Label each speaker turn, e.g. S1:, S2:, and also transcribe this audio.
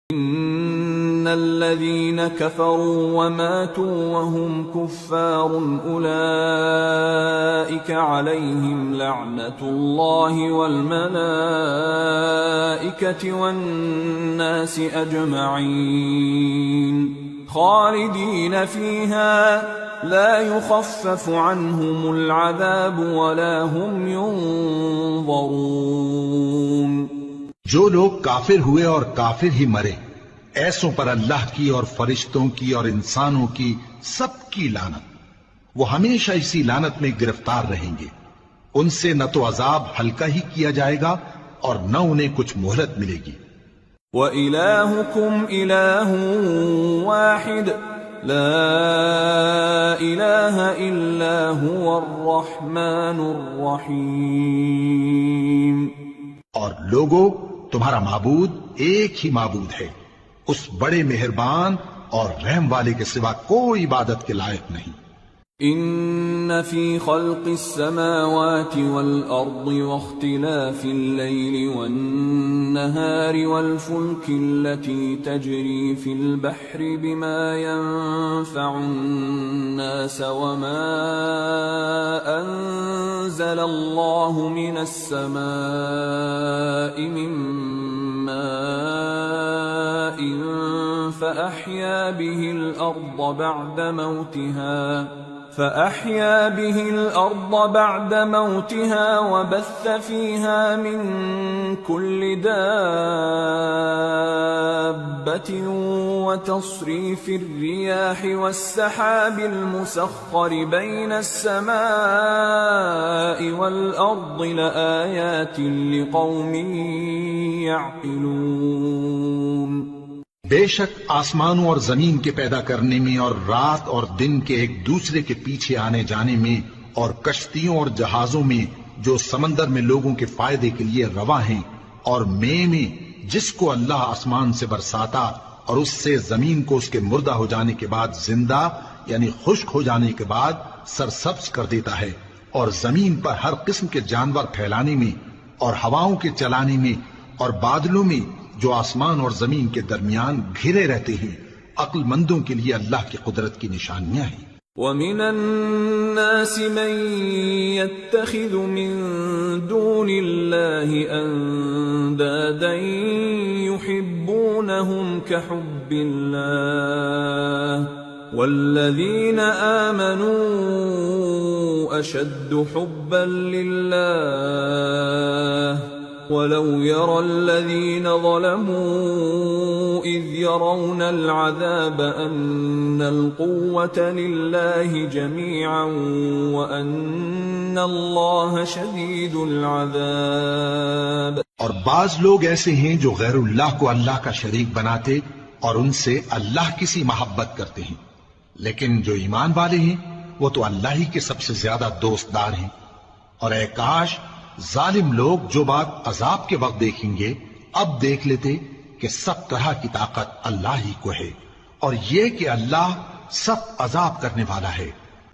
S1: إن الذين كفروا وماتوا وهم كفار أولئك عليهم لعنة الله والملائكة والناس أجمعين خالدين فيها لا يخفف عنهم العذاب ولا هم ينظرون۔
S2: جو لوگ کافر ہوئے اور کافر ہی مرے، ایسوں پر اللہ کی اور فرشتوں کی اور انسانوں کی سب کی لعنت، وہ ہمیشہ اسی لعنت میں گرفتار رہیں گے۔ ان سے نہ تو عذاب ہلکا ہی کیا جائے گا اور نہ انہیں کچھ مہلت ملے گی۔
S1: وَإِلَٰهُكُمْ إِلَٰهٌ وَاحِدٌ لَا إِلَٰهَ إِلَّا هُوَ الرَّحْمَٰنُ الرَّحِيمُ۔
S2: اور لوگو، تمہارا معبود ایک ہی معبود ہے، اس بڑے مہربان اور رحم والے کے سوا کوئی عبادت کے لائق نہیں۔
S1: ان فی خلق السماوات والارض واختلاف الليل والنهار والفلك التي تجري في البحر بما ينفع الناس وما انزل الله من السماء من ماء فأحيا به الأرض بعد موتها وبث فيها من كل دابة وتصريف الرياح والسحاب المسخر بين السماء والأرض لآيات لقوم يعقلون۔
S2: بے شک آسمانوں اور زمین کے پیدا کرنے میں اور رات اور دن کے ایک دوسرے کے پیچھے آنے جانے میں اور کشتیوں اور جہازوں میں جو سمندر میں لوگوں کے فائدے کے لیے رواں ہیں، اور میں جس کو اللہ آسمان سے برساتا اور اس سے زمین کو اس کے مردہ ہو جانے کے بعد زندہ یعنی خشک ہو جانے کے بعد سرسبز کر دیتا ہے، اور زمین پر ہر قسم کے جانور پھیلانے میں اور ہواؤں کے چلانے میں اور بادلوں میں جو آسمان اور زمین کے درمیان گھرے رہتے ہیں، عقل مندوں کے لیے اللہ کی قدرت کی نشانیاں ہیں۔
S1: وَمِنَ النَّاسِ مَن يَتَّخِذُ مِن دُونِ اللَّهِ أَندَادًا يُحِبُّونَهُمْ كَحُبِّ اللَّهِ وَالَّذِينَ آمَنُوا أَشَدُّ حُبًّا لِلَّهِ وَلَوْ يَرَى الَّذِينَ ظَلَمُوا إِذْ يَرَوْنَ الْعَذَابَ أَنَّ الْقُوَّةَ لِلَّهِ جَمِيعًا وَأَنَّ اللَّهَ شَدِيدُ الْعَذَابِ۔
S2: اور بعض لوگ ایسے ہیں جو غیر اللہ کو اللہ کا شریک بناتے اور ان سے اللہ کی سی محبت کرتے ہیں، لیکن جو ایمان والے ہیں وہ تو اللہ ہی کے سب سے زیادہ دوست دار ہیں۔ اور اے کاش ظالم لوگ جو بات عذاب کے وقت دیکھیں گے اب دیکھ لیتے کہ سب طرح کی طاقت اللہ ہی کو ہے، اور یہ کہ اللہ سب عذاب کرنے والا ہے۔